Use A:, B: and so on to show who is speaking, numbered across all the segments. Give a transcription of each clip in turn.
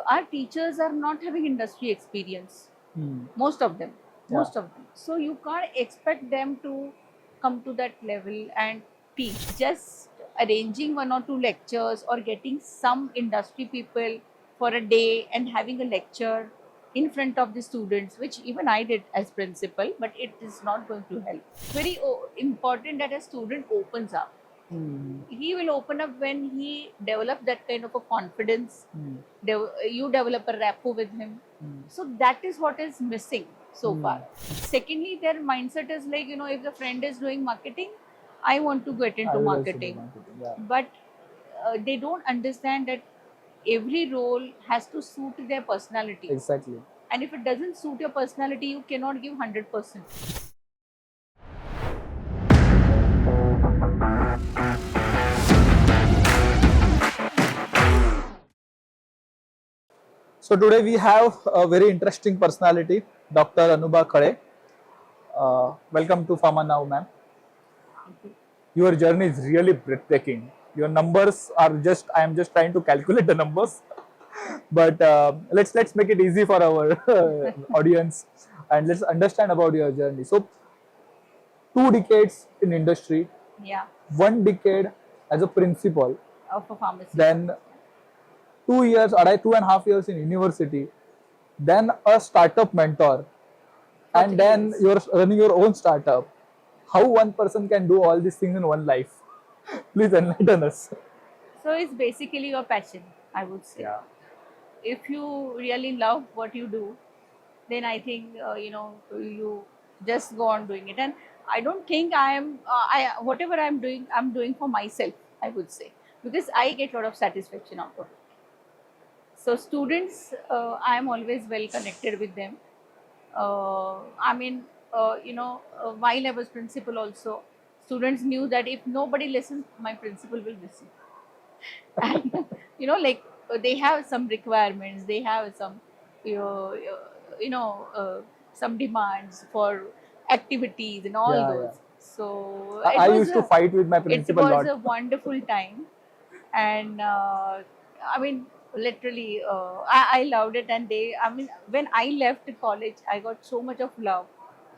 A: our teachers are not having industry experience, most of them.
B: Yeah.
A: Most of them. So you can't expect them to come to that level and teach. Just arranging one or two lectures or getting some industry people for a day and having a lecture in front of the students, which even I did as principal, but it is not going to help. Very important that a student opens up. He will open up when he develops that kind of a confidence. You develop a rapport with him. So that is what is missing so far. Secondly, their mindset is like, if the friend is doing marketing, I want to get
B: I
A: into
B: will also do
A: marketing.
B: marketing. Yeah.
A: But they don't understand that every role has to suit their personality.
B: Exactly.
A: And if it doesn't suit your personality, you cannot give 100%.
B: So today we have a very interesting personality, Dr. Anubha Khare. Welcome to Pharma Now, ma'am. Your journey is really breathtaking. Your numbers are I am just trying to calculate the numbers, but let's make it easy for our audience and let's understand about your journey. So, 2 decades in industry,
A: Yeah,
B: 1 decade as a principal,
A: of a pharmacy.
B: then 2 years, or 2.5 years in university, then a startup mentor,
A: For
B: and
A: 3
B: then
A: years.
B: you're running your own startup. How one person can do all these things in one life? Please enlighten us.
A: So it's basically your passion, I would say.
B: Yeah.
A: If you really love what you do, then I think you just go on doing it. And I don't think I whatever I'm doing for myself, I would say, because I get a lot of satisfaction out of it. So students, I'm always well connected with them. I mean, while I was principal also, students knew that if nobody listens, my principal will listen. And like they have some requirements, they have some you know you know some demands for activities and all
B: Yeah, yeah.
A: those. So
B: I used to fight with my
A: it
B: principal
A: was
B: lot.
A: a wonderful time. And I mean, literally, I loved it. And I mean, when I left college, I got so much of love.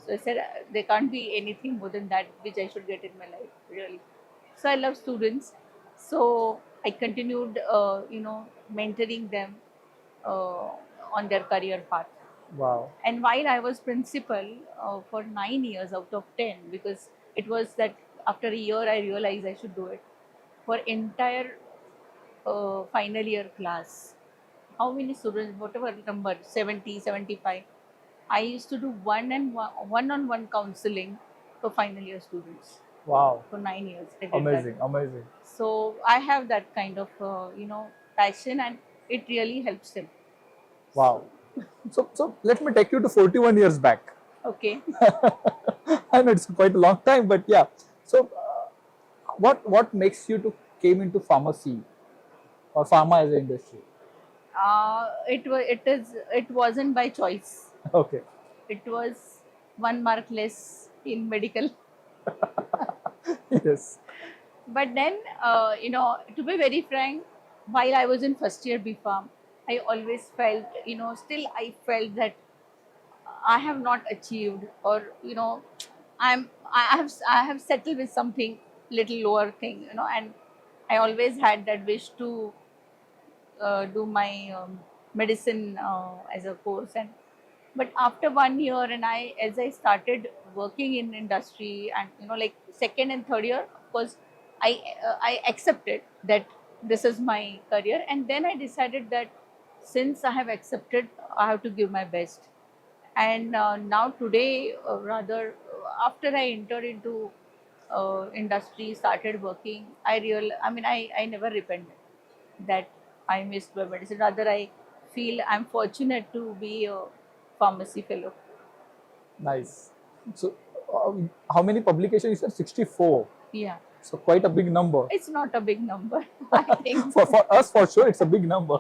A: So I said, there can't be anything more than that which I should get in my life, really. So I love students. So I continued, mentoring them uh, on their career path.
B: Wow.
A: And while I was principal for 9 years out of 10, because it was that after a year I realized I should do it for entire final year class. How many students, whatever number, 70, 75. I used to do one-on-one counseling for final year students
B: Wow.
A: for 9 years. I did
B: Amazing.
A: that.
B: Amazing.
A: So I have that kind of, passion, and it really helps them.
B: Wow. So let me take you to 41 years back.
A: Okay.
B: I know it's quite a long time, but yeah. So, what makes you to came into pharmacy or pharma as an industry?
A: It wasn't by choice.
B: Okay.
A: It was one mark less in medical.
B: Yes.
A: But then, to be very frank, while I was in first year B Farm, I always felt, still I felt that I have not achieved, or I have settled with something little lower thing, and I always had that wish to do my medicine as a course. And but after 1 year, and as I started working in industry, and like second and third year, of course, I accepted that this is my career. And then I decided that since I have accepted, I have to give my best. And now today, rather, after I entered into industry, started working, I never repented that I missed my medicine. Rather, I feel I'm fortunate to be a pharmacy fellow.
B: Nice. So, how many publications? You said 64.
A: Yeah,
B: So quite a big number.
A: it's not a big number. I think
B: For us, for sure, it's a big number.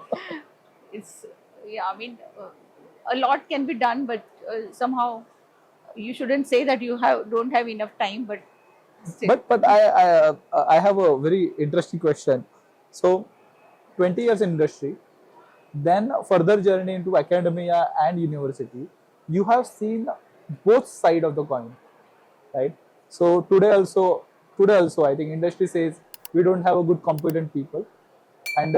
A: it's, yeah. I mean, a lot can be done, but somehow you shouldn't say that you don't have enough time. But still,
B: But I have a very interesting question. So, 20 years in industry, then further journey into academia and university, you have seen both side of the coin, right? So today also, I think industry says we don't have a good competent people, and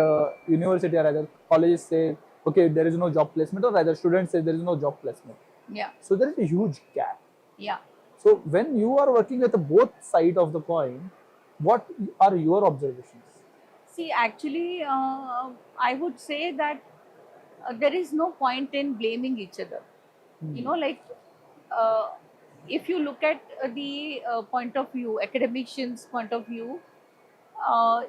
B: university or rather colleges say, okay, there is no job placement, or rather students say there is no job placement.
A: Yeah.
B: So there is a huge gap.
A: Yeah.
B: So when you are working at the both side of the coin, what are your observations?
A: See, actually, I would say that there is no point in blaming each other. You know, like uh, if you look at the point of view, academicians' point of view,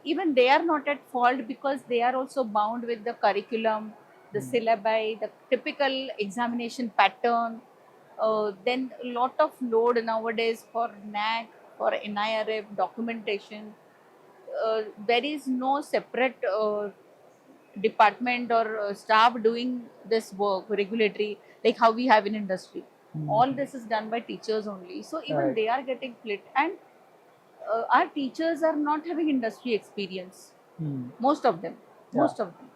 A: even they are not at fault because they are also bound with the curriculum, the syllabi, the typical examination pattern. Then a lot of load nowadays for NAC, for NIRF documentation. There is no separate department or staff doing this work regulatory like how we have in industry. All this is done by teachers only, so even
B: Right.
A: they are getting split. And our teachers are not having industry experience, most of them,
B: Yeah.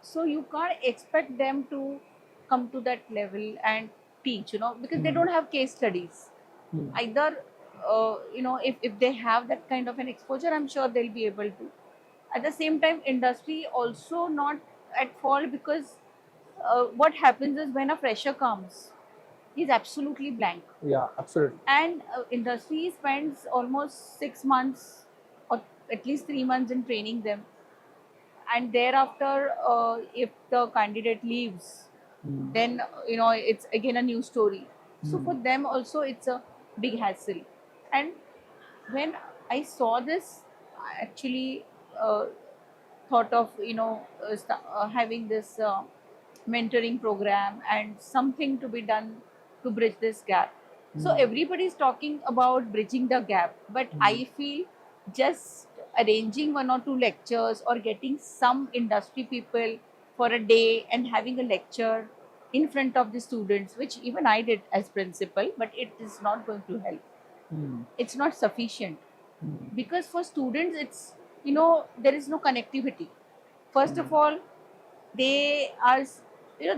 A: so you can't expect them to come to that level and teach, because they don't have case studies either. If they have that kind of an exposure, I'm sure they'll be able to. At the same time, industry also not at fault because what happens is when a fresher comes, he's absolutely blank,
B: Yeah, absolutely.
A: and industry spends almost 6 months or at least 3 months in training them, and thereafter if the candidate leaves, then it's again a new story. So for them also it's a big hassle. And when I saw this, I actually thought of having this mentoring program and something to be done to bridge this gap. So everybody is talking about bridging the gap, but I feel just arranging one or two lectures or getting some industry people for a day and having a lecture in front of the students, which even I did as principal, but it is not going to help. It's not sufficient because for students it's, there is no connectivity. First of all, they are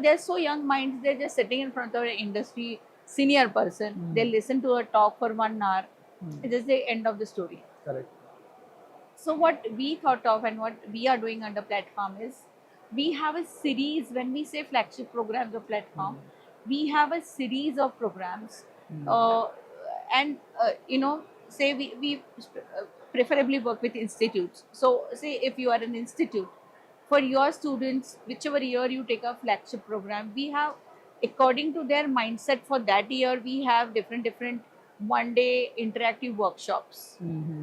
A: they're so young minds, they're just sitting in front of an industry senior person, they listen to a talk for 1 hour, it's just the end of the story.
B: Correct.
A: So what we thought of and what we are doing under platform is we have a series. When we say flagship programs of platform, we have a series of programs, uh, and say we preferably work with institutes. So say if you are an institute, for your students, whichever year you take a flagship program, we have, according to their mindset for that year, we have different 1 day interactive workshops.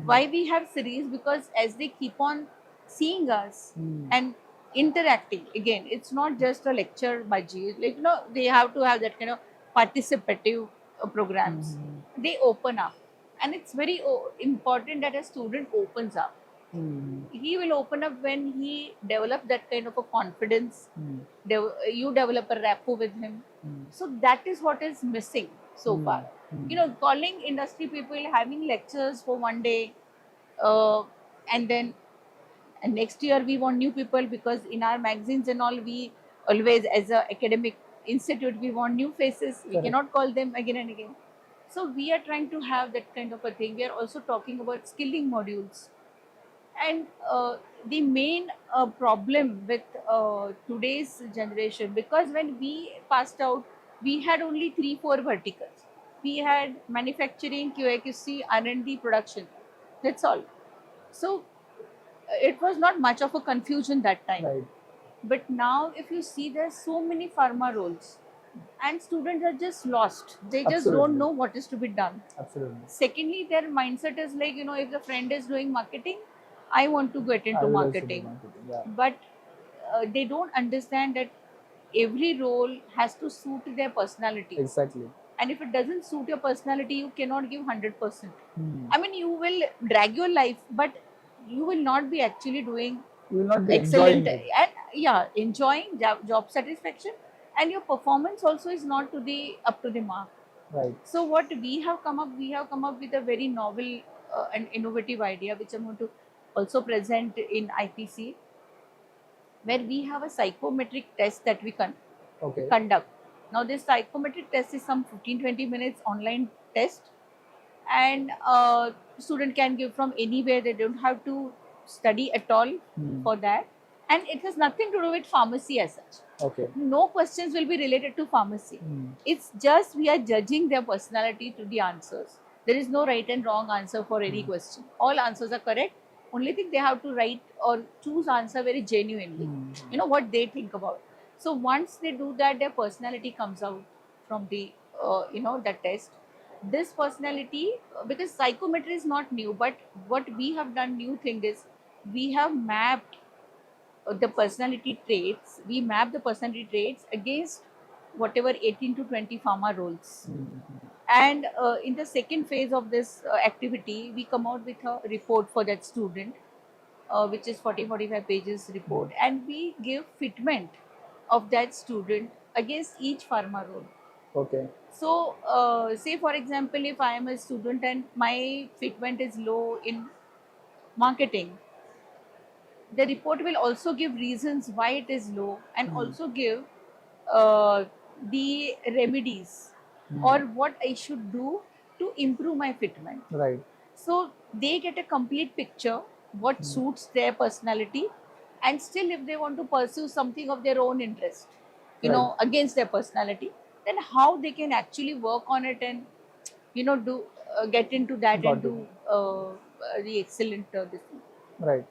A: Why we have series? Because as they keep on seeing us and interacting, again, it's not just a lecture by G, like they have to have that kind of participative programs. They open up, and it's very important that a student opens up. He will open up when he develops that kind of a confidence. You develop a rapport with him. So that is what is missing so far. Calling industry people, having lectures for 1 day, uh, and then next year we want new people, because in our magazines and all, we always, as a academic institute, we want new faces. We
B: Correct.
A: cannot call them again and again. So we are trying to have that kind of a thing. We are also talking about skilling modules. And the main problem with today's generation, because when we passed out, we had only 3 4 verticals. We had manufacturing, QAQC, R&D, production. That's all. So it was not much of a confusion that time.
B: Right.
A: But now, if you see, there's so many pharma roles, and students are just lost. They just
B: Absolutely.
A: don't know what is to be done.
B: Absolutely.
A: Secondly, their mindset is like, if the friend is doing marketing, I want to get
B: I
A: into
B: will also do
A: marketing.
B: marketing. Yeah.
A: But they don't understand that every role has to suit their personality.
B: Exactly.
A: And if it doesn't suit your personality, you cannot give 100%. I mean, you will drag your life, but you will not be actually doing
B: You will not be
A: excellent
B: enjoying it.
A: and enjoying job satisfaction, and your performance also is not up to the mark.
B: Right.
A: So what we have come up with a very novel and innovative idea, which I'm going to also present in IPC. where we have a psychometric test that we
B: Okay.
A: conduct. Now, this psychometric test is some 15-20 minutes online test, and student can give from anywhere. They don't have to study at all
B: Hmm.
A: for that, and it has nothing to do with pharmacy as such.
B: Okay.
A: No questions will be related to pharmacy.
B: Hmm.
A: It's just we are judging their personality to the answers. There is no right and wrong answer for any question. All answers are correct. Only thing they have to write or choose answer very genuinely.
B: Hmm.
A: You know what they think about. So once they do that, their personality comes out from the that test. This personality, because psychometry is not new, but what we have done new thing is we have mapped the personality traits. We map the personality traits against whatever 18 to 20 pharma roles. And in the second phase of this activity, we come out with a report for that student, which is 40-45 pages report, and we give fitment of that student against each pharma role.
B: Okay.
A: So, say for example, if I am a student and my fitment is low in marketing, the report will also give reasons why it is low, and also give uh, the remedies or what I should do to improve my fitment.
B: Right.
A: So they get a complete picture what suits their personality, and still if they want to pursue something of their own interest, against their personality, then how they can actually work on it and do get into that
B: Got
A: and do the excellent this thing.
B: Right.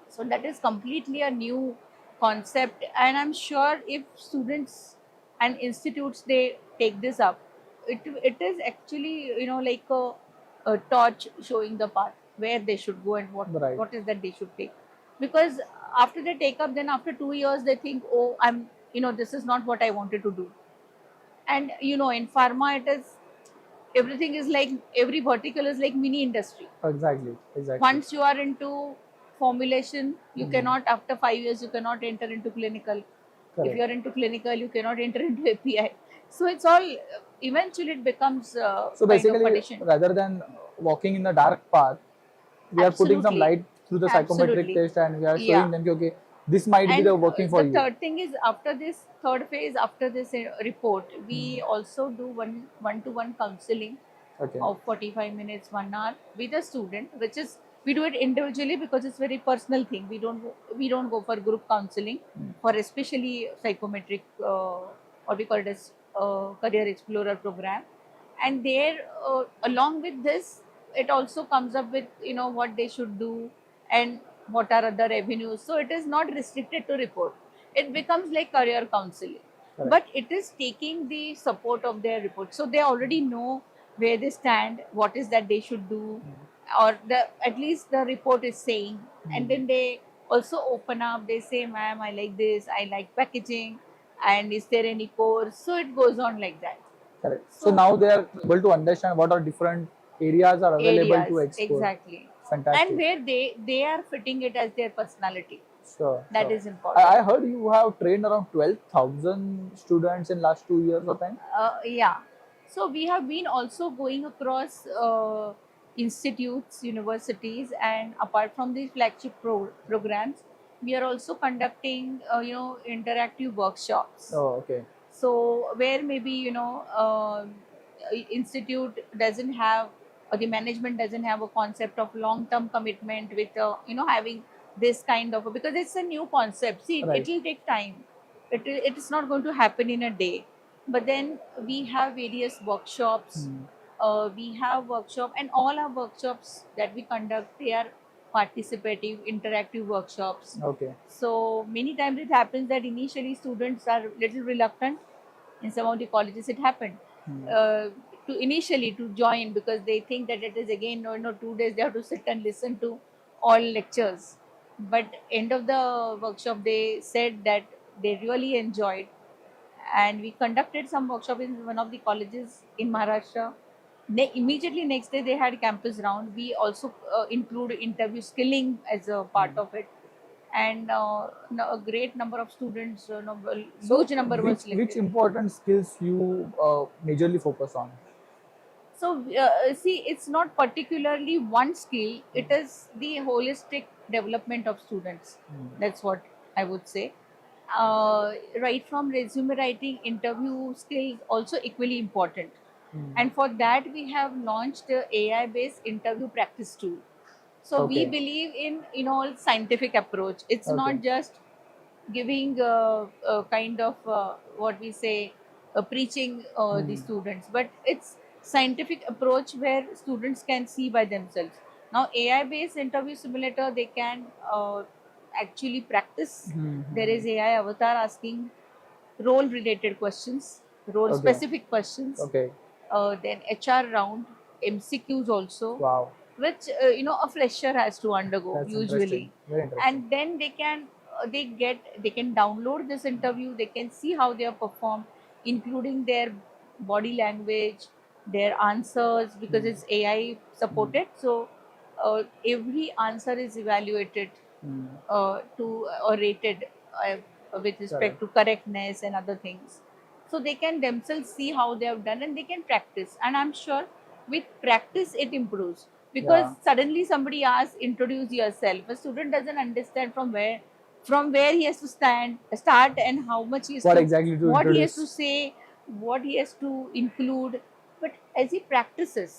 A: So that is completely a new concept, and I'm sure if students and institutes they take this up, it is actually like a torch showing the path where they should go and
B: Right.
A: what is that they should take. Because after they take up, then after 2 years they think, oh, I'm this is not what I wanted to do. And in pharma it is everything is like every vertical is like mini industry.
B: Exactly. Exactly.
A: Once you are into formulation, you cannot, after 5 years you cannot enter into clinical.
B: Correct.
A: If you are into clinical, you cannot enter into API. So it's all eventually it becomes
B: So
A: kind of
B: basically,
A: addition.
B: rather than walking in the dark path, we are putting some
A: Absolutely.
B: light through the psychometric
A: Absolutely.
B: test, and we are showing
A: Yeah.
B: them that, okay, this might be
A: And
B: the working for
A: the
B: you.
A: third thing is, after this third phase, after this report, we also do one-to-one counseling
B: Okay.
A: of 45 minutes, 1 hour with a student, which is we do it individually because it's very personal thing. We don't go for group counseling for especially psychometric what we call it as career explorer program. And there, along with this, it also comes up with what they should do and what are other avenues. So it is not restricted to report. It becomes like career counseling,
B: Correct.
A: but it is taking the support of their report. So they already know where they stand, what is that they should do, or at least the report is saying. And then they also open up. They say, ma'am, I like this, I like packaging, and is there any course? So it goes on like that.
B: Correct. So now they are able to understand what are different areas are available
A: Areas,
B: to explore.
A: exactly.
B: Fantastic.
A: And where they are fitting it as their personality.
B: Sure.
A: That
B: sure.
A: is important.
B: I heard you have trained around 12,000 students in last 2 years of time.
A: Yeah. So we have been also going across institutes, universities, and apart from these flagship programs, we are also conducting, interactive workshops.
B: Oh, okay.
A: So where maybe institute doesn't have, or the management doesn't have a concept of long-term commitment with having this kind of because it's a new concept. See,
B: Right.
A: it will take time. It is not going to happen in a day. But then we have various workshops. We have workshop, and all our workshops that we conduct, they are participative, interactive workshops.
B: Okay.
A: So many times it happens that initially students are little reluctant. In some of the colleges, it happened to initially to join because they think that it is again 2 days they have to sit and listen to all lectures. But end of the workshop, they said that they really enjoyed, and we conducted some workshop in one of the colleges in Maharashtra. Immediately next day they had campus round. We also include interview skilling as a part of it, and a great number of students, huge number was
B: which
A: selected.
B: important skills you majorly focus on?
A: So see, it's not particularly one skill. It is the holistic development of students. That's what I would say. right from resume writing, interview skills also equally important.
B: Hmm.
A: And for that, we have launched a AI-based interview practice tool. So we
B: Okay.
A: believe in scientific approach. It's
B: Okay.
A: not just giving a kind of what we say preaching the
B: Hmm.
A: students, but it's scientific approach where students can see by themselves. Now AI based interview simulator, they can actually practice.
B: Hmm.
A: There is AI avatar asking role related questions, role
B: Okay.
A: specific questions,
B: Okay.
A: then HR round, MCQs also,
B: Wow.
A: which a fresher has to undergo
B: That's interesting.
A: usually.
B: Very interesting.
A: And then they can download this interview, they can see how they have performed, including their body language, their answers, because
B: Hmm.
A: it's AI
B: Hmm.
A: supported. So every answer is evaluated
B: Hmm.
A: to or rated with respect
B: Correct.
A: to correctness and other things. So they can themselves see how they have done and they can practice. And I'm sure with practice it improves, because
B: Yeah.
A: suddenly somebody asks, introduce yourself. A student doesn't understand from where he has to start, and how much he has
B: What
A: to,
B: exactly to
A: what he has to
B: introduce?
A: say, what he has to include. But as he practices,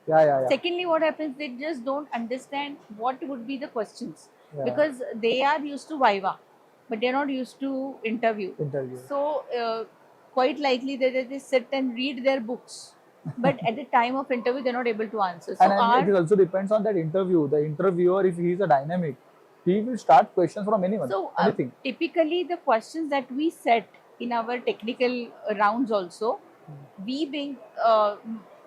B: Yeah. Yeah. Yeah.
A: secondly, what happens, they just don't understand what would be the questions,
B: Yeah.
A: because they are used to viva, but they're not used to interview.
B: Interview.
A: So quite likely they sit and read their books, but at the time of interview they're not able to answer.
B: And
A: So
B: I mean, it
A: our
B: also depends on that interview. The interviewer, if he is a dynamic, he will start questions from anyone,
A: So
B: anything.
A: typically the questions that we set in our technical rounds also, we being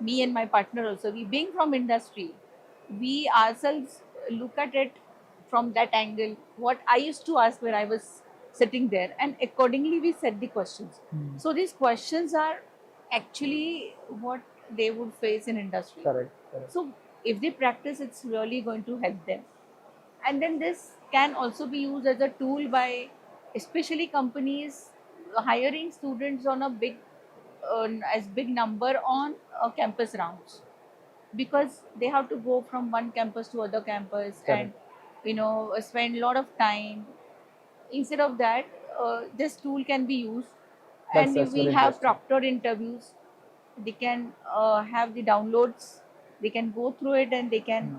A: me and my partner also, we being from industry, we ourselves look at it from that angle. What I used to ask when I was sitting there, and accordingly we set the questions.
B: Hmm.
A: So these questions are actually what they would face in industry.
B: Correct. Correct.
A: So if they practice, it's really going to help them. And then this can also be used as a tool by especially companies hiring students on a big number on campus rounds, because they have to go from one campus to other campus
B: Correct.
A: and spend a lot of time. Instead of that, this tool can be used, and
B: That's
A: we
B: very
A: have
B: interesting.
A: proctored interviews. They can have the downloads, they can go through it, and they can
B: Hmm.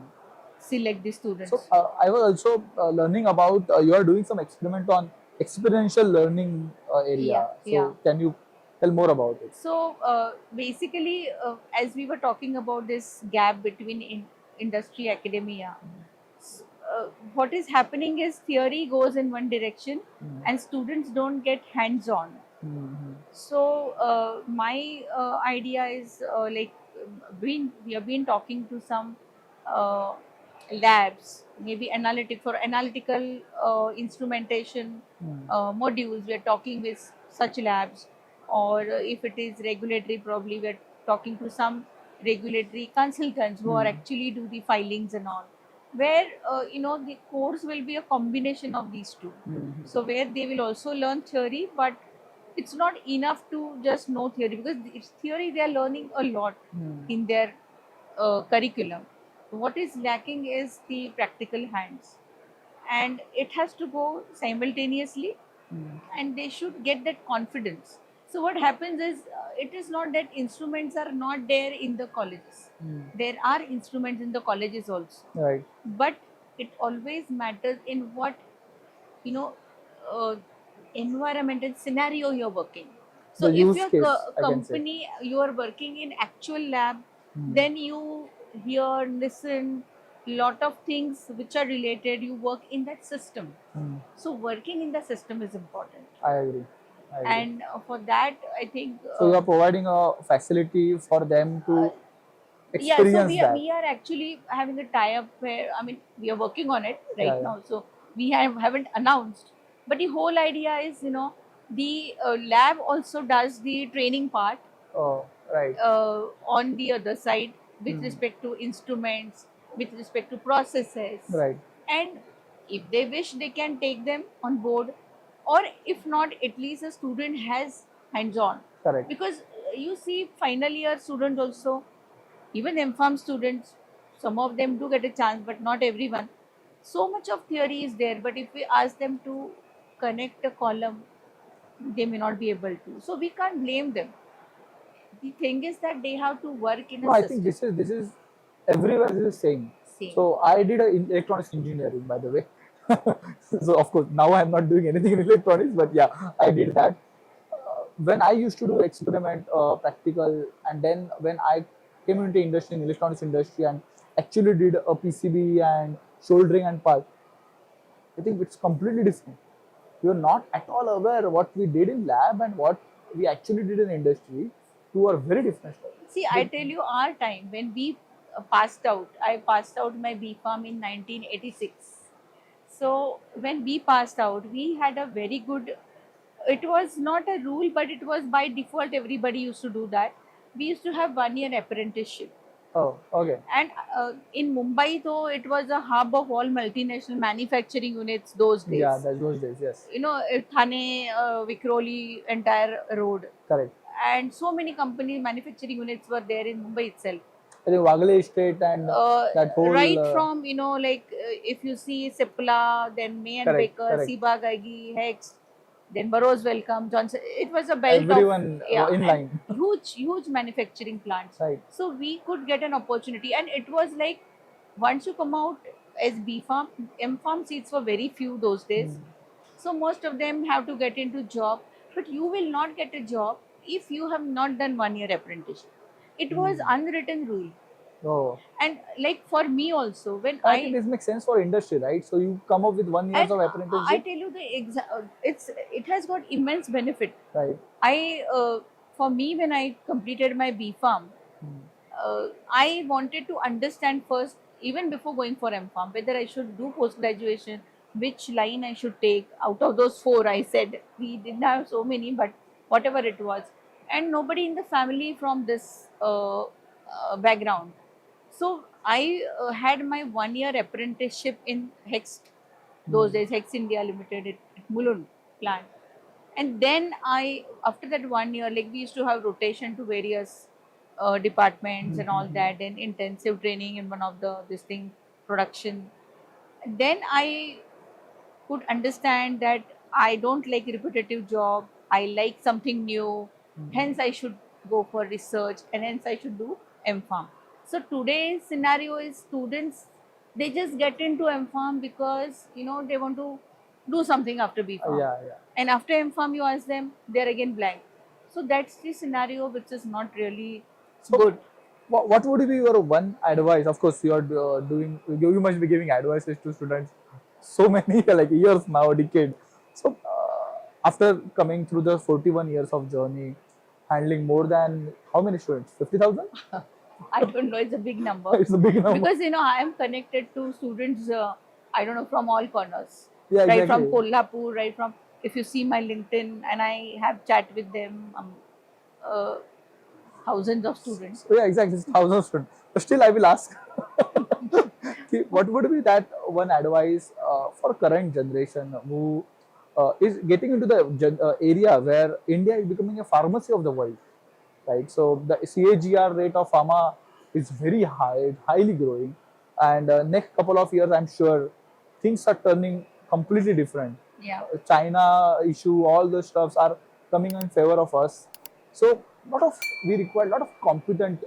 A: select the
B: So
A: students.
B: I was also learning about you are doing some experiment on experiential learning
A: Yeah,
B: area.
A: yeah.
B: So can you tell more about it?
A: So basically, as we were talking about this gap between industry academia, s- what is happening is theory goes in one direction
B: Hmm.
A: and students don't get hands on.
B: Hmm.
A: So my idea is we have been talking to some uh, labs, maybe analytical instrumentation
B: Hmm.
A: modules. We are talking with such labs, or if it is regulatory, probably we are talking to some regulatory consultants who are
B: Hmm.
A: actually do the filings and all. Where the course will be a combination of these two.
B: Hmm.
A: So where they will also learn theory, but it's not enough to just know theory, because it's theory they are learning a lot
B: Hmm.
A: in their curriculum. What is lacking is the practical hands, and it has to go simultaneously,
B: Hmm.
A: and they should get that confidence. So what happens is it is not that instruments are not there in the colleges.
B: Hmm.
A: There are instruments in the colleges also,
B: Right.
A: but it always matters in what you know uh, environment and scenario you're working. So
B: The
A: if
B: use
A: your
B: case, I can say.
A: company, you are working in actual lab,
B: Hmm.
A: then you hear, listen, lot of things which are related, you work in that system.
B: Hmm.
A: So working in the system is important.
B: I agree. I agree.
A: And for that I think
B: So you are providing a facility for them
A: uh,
B: to
A: yeah, so
B: experience that.
A: we are actually having a tie up where, I mean, we are working on it
B: Yeah,
A: right
B: yeah.
A: now, so we haven't announced, but the whole idea is the lab also does the training part
B: Oh, right.
A: on the other side, with
B: Hmm.
A: respect to instruments, with respect to processes,
B: Right.
A: and if they wish they can take them on board, or if not, at least a student has hands on.
B: Correct.
A: Because you see final year students also, even MPharm students, some of them do get a chance, but not everyone. So much of theory is there, but if we ask them to connect a column, they may not be able to. So we can't blame them. The thing is that they have to work in
B: No,
A: a
B: I think
A: system.
B: this is everywhere this is same.
A: Same.
B: So I did electronics engineering, by the way. So of course now I'm not doing anything in electronics, but yeah, I did that. When I used to do experiment, practical, and then when I came into industry, in electronics industry, and actually did a PCB and soldering and part, I think it's completely different. You're not at all aware what we did in lab and what we actually did in industry. Two are very different stuff.
A: See, I tell you, our time when we passed out, I passed out my B Farm in 1986. So when we passed out, we had a very good. It was not a rule, but it was by default. Everybody used to do that. We used to have 1 year apprenticeship,
B: Oh, okay.
A: and in Mumbai, though it was a hub of all multinational manufacturing units those days.
B: Yeah, that's those days. Yes,
A: You know, Thane, Vikhroli, entire road,
B: correct.
A: and so many company manufacturing units were there in Mumbai itself.
B: I think Waghali Estate and that whole.
A: Right from, you know, like if you see Cipla, then May and
B: Correct,
A: Baker,
B: correct.
A: Ciba Geigy, Hex, then Burroughs Wellcome, Johnson. It was a belt
B: Everyone
A: of, yeah,
B: in
A: and
B: line.
A: huge manufacturing plants.
B: Right.
A: So we could get an opportunity, and it was like once you come out as B Farm, M Farm seats were very few those days.
B: Mm.
A: So most of them have to get into job, but you will not get a job if you have not done 1 year apprenticeship. It was unwritten rule.
B: Oh,
A: And like for me also, when
B: I think this makes sense for industry, right? So you come up with 1 year
A: and
B: of
A: I
B: apprenticeship,
A: tell you it has got immense benefit.
B: right?
A: I For me, when I completed my B Farm,
B: Mm.
A: I wanted to understand first, even before going for M Farm, whether I should do post graduation, which line I should take. Out of those four, I said we didn't have so many, but whatever it was, and nobody in the family from this background. So I had my 1 year apprenticeship in Hex, those days Hex India Limited at Mulund plant. And then after that 1 year, like we used to have rotation to various departments and all that, and intensive training in one of this thing, production. Then I could understand that I don't like repetitive job. I like something new. Hence, I should go for research, and hence I should do M-Farm. So today's scenario is students, they just get into M-Farm because they want to do something after B-Farm.
B: Yeah, yeah.
A: And after M-Farm, you ask them, they're again blank. So that's the scenario which is not really
B: So,
A: good.
B: what would be your one advice? Of course, you are doing. You must be giving advices to students. So many like years now, decade. So after coming through the 41 years of journey, handling more than how many students? 50,000?
A: I don't know, it's a big number.
B: It's a big number.
A: Because I am connected to students, I don't know, from all corners.
B: Yeah,
A: Right from
B: exactly.
A: Kolhapur, right from, if you see my LinkedIn, and I have chat with them, uh, thousands of students.
B: Yeah, exactly. It's thousands of students. But still, I will ask. See, what would be that one advice for current generation who is getting into the area where India is becoming a pharmacy of the world, right? So the CAGR rate of pharma is very high, it's highly growing, and next couple of years, I'm sure things are turning completely different.
A: Yeah.
B: China issue, all those stuffs are coming in favor of us. So we require a lot of competent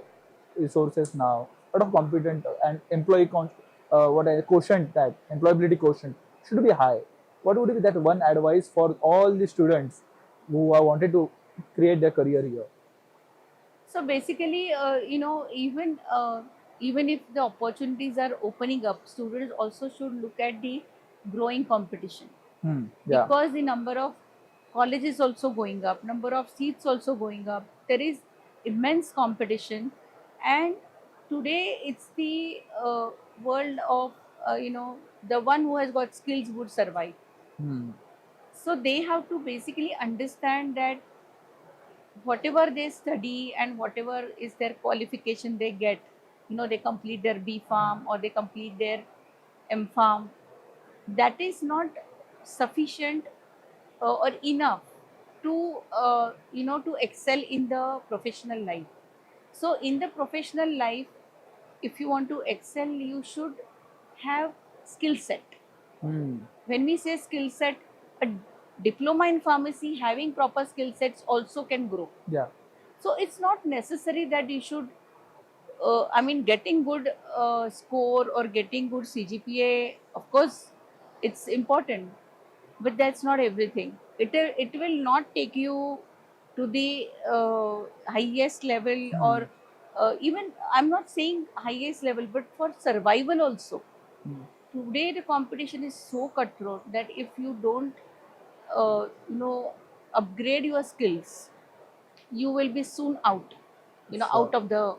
B: resources now, a lot of competent and employee quotient, that employability quotient should be high. What would be that one advice for all the students who are wanted to create their career here?
A: So basically, even if the opportunities are opening up, students also should look at the growing competition,
B: Yeah.
A: because the number of colleges also going up, number of seats also going up. There is immense competition, and today it's the world of the one who has got skills would survive.
B: Hmm.
A: So they have to basically understand that whatever they study and whatever is their qualification they get, they complete their B Farm or they complete their M Farm, that is not sufficient or enough to to excel in the professional life. So in the professional life, if you want to excel, you should have skill set.
B: Hmm.
A: When we say skill set, a diploma in pharmacy, having proper skill sets also can grow.
B: Yeah.
A: So it's not necessary that you should, I mean, getting good score or getting good CGPA, of course, it's important, but that's not everything. It will not take you to the highest level,
B: Hmm.
A: or even, I'm not saying highest level, but for survival also.
B: Hmm.
A: Today the competition is so cutthroat that if you don't, you know, upgrade your skills, you will be soon out,
B: Sure.
A: out of the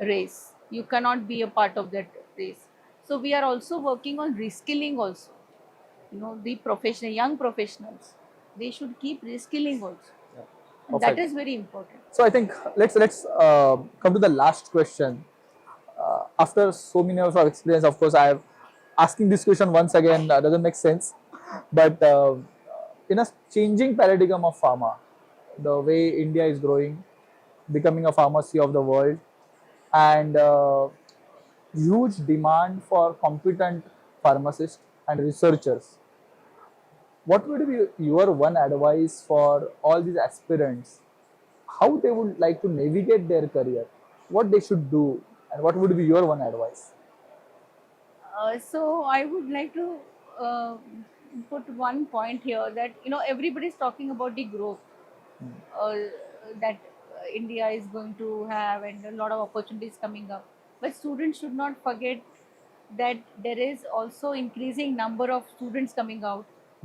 A: race. You cannot be a part of that race. So we are also working on reskilling also. The professional young professionals, they should keep reskilling also,
B: Yeah.
A: and that
B: Perfect.
A: is very important.
B: So I think let's come to the last question. After so many years of experience, of course, I have asking this question once again doesn't make sense. But in a changing paradigm of pharma, the way India is growing, becoming a pharmacy of the world, and huge demand for competent pharmacists and researchers, what would be your one advice for all these aspirants? How they would like to navigate their career, what they should do, and what would be your one advice?
A: So I would like to uh, put one point here, that everybody is talking about the growth uh, that India is going to have, and a lot of opportunities coming up. But students should not forget that there is also increasing number of students coming out,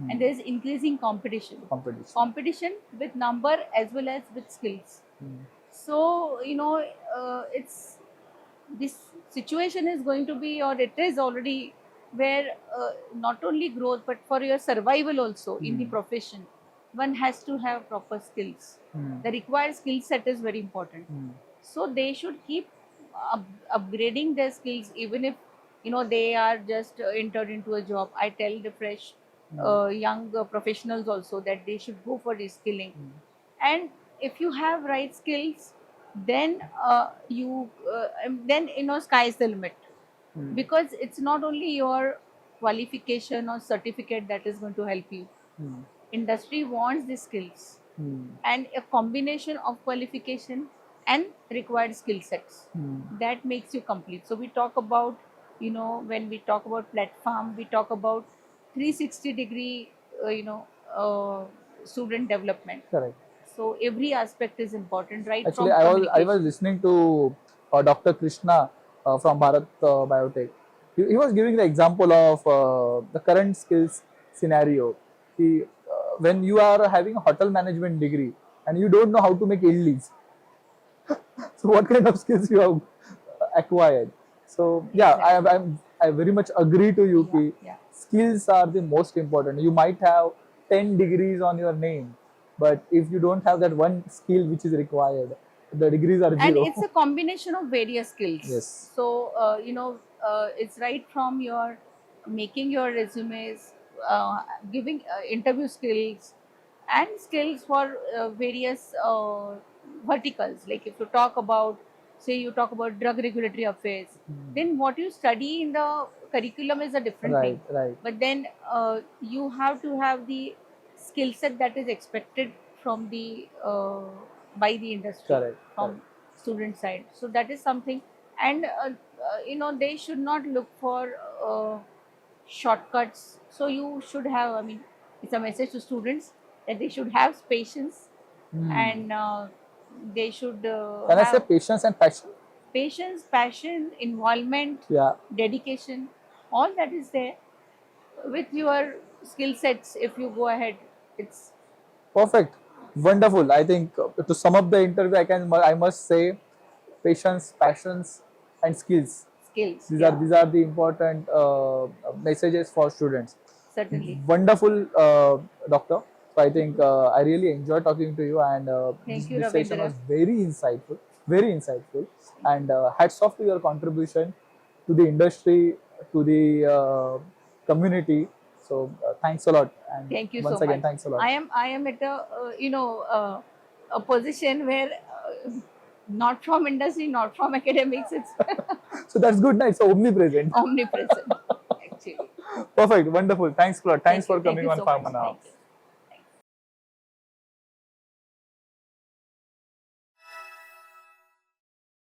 A: and there is increasing competition.
B: Competition.
A: Competition with number as well as with skills. So it's this situation is going to be, or it is already, where not only growth but for your survival also in the profession, one has to have proper skills. The required skill set is very important. So they should keep upgrading their skills, even if they are just entered into a job. I tell the fresh young professionals also that they should go for reskilling. And if you have right skills, then sky is the limit, because it's not only your qualification or certificate that is going to help you. Industry wants the skills, and a combination of qualification and required skill sets, that makes you complete. So we talk about, when we talk about platform, we talk about 360-degree uh, student development.
B: Correct.
A: So every aspect is important, right?
B: Actually,
A: From
B: I was
A: communication.
B: listening to Dr. Krishna from Bharat Biotech. He was giving the example of the current skills scenario. When you are having a hotel management degree and you don't know how to make idlis, so what kind of skills you have acquired? So yeah,
A: Exactly.
B: I very much agree to you.
A: Yeah,
B: Ki
A: yeah.
B: skills are the most important. You might have 10 degrees on your name, but if you don't have that one skill which is required, the degrees are
A: And
B: zero.
A: it's a combination of various skills.
B: Yes.
A: So it's right from your making your resumes, giving interview skills, and skills for various verticals. Like if you talk about, say you talk about drug regulatory affairs, then what you study in the curriculum is a different
B: Right,
A: thing.
B: right.
A: But then you have to have the skill set that is expected from the by the industry,
B: Correct, correct.
A: from student side. So that is something. And they should not look for shortcuts. So you should have, I mean, it's a message to students that they should have patience, and they should
B: Can I say
A: have
B: patience and passion?
A: patience, passion, involvement,
B: Yeah.
A: dedication. All that is there with your skill sets. If you go ahead, it's
B: Perfect. Wonderful. I think to sum up the interview, I must say patience, passions, and skills.
A: skills.
B: These are
A: Yeah,
B: these are the important messages for students.
A: certainly.
B: Wonderful, doctor. So I think I really enjoyed talking to you, and
A: Thank you,
B: this session
A: Ravindra.
B: was very insightful. And hats off to your contribution to the industry, to the community. So thanks a lot, and
A: Thank you so
B: once again,
A: much.
B: thanks a lot.
A: I am at a position where not from industry, not from academics, it's
B: So that's good. Nice. So omnipresent.
A: omnipresent, actually.
B: Perfect. Wonderful. Thanks a lot. Thanks for
A: Thank
B: coming
A: you
B: on
A: so much.
B: Pharma now.
A: Thank you.